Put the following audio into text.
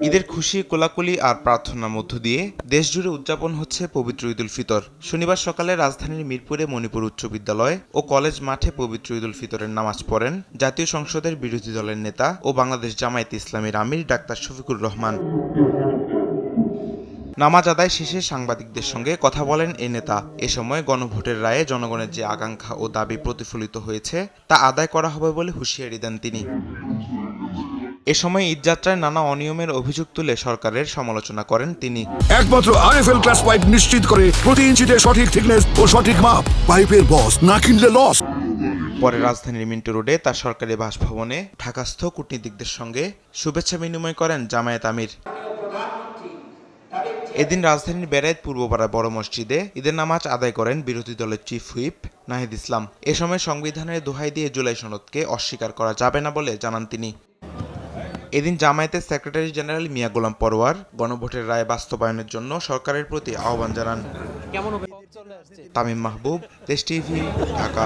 ঈদের খুশি, কোলাকুলি আর প্রার্থনার মধ্য দিয়ে দেশজুড়ে উদযাপন হচ্ছে পবিত্র ঈদুল ফিতর। শনিবার সকালে রাজধানীর মিরপুরে মণিপুর উচ্চ বিদ্যালয় ও কলেজ মাঠে পবিত্র ঈদুল ফিতরের নামাজ পড়েন জাতীয় সংসদের বিরোধী দলের নেতা ও বাংলাদেশ জামায়াতে ইসলামীর আমির ডাক্তার শফিকুর রহমান। নামাজ আদায় শেষে সাংবাদিকদের সঙ্গে কথা বলেন এ নেতা। এ সময় গণভোটের রায়ে জনগণের যে আকাঙ্ক্ষা ও দাবি প্রতিফলিত হয়েছে তা আদায় করা হবে বলে হুঁশিয়ারি দেন তিনি। এ সময় ঈদযাত্রায় নানা অনিয়মের অভিযোগ তুলে সরকারের সমালোচনা করেন তিনি। একমাত্র আরএফএল ক্লাস পাইপ নিশ্চিত করে প্রতি ইঞ্চিতে সঠিক থিকনেস ও সঠিক মাপ। পাইপের বস না কিনলে লস। পরে রাজধানীর মিন্টো রোডে তার সরকারি বাসভবনে ঢাকাস্থ কূটনীতিকদের সঙ্গে শুভেচ্ছা বিনিময় করেন জামায়াত আমির। এদিন রাজধানীর বেড়াইত পূর্বপাড়া বড় মসজিদে ঈদের নামাজ আদায় করেন বিরোধী দলের চিফ হুইপ নাহিদ ইসলাম। এ সময় সংবিধানের দোহাই দিয়ে জুলাই সনদকে অস্বীকার করা যাবে না বলে জানান তিনি। এদিন জামায়াতের সেক্রেটারি জেনারেল মিয়া গোলাম পরোয়ার গণভোটের রায় বাস্তবায়নের জন্য সরকারের প্রতি আহ্বান জানান। তামিম মাহবুব, দেশ টিভি, ঢাকা।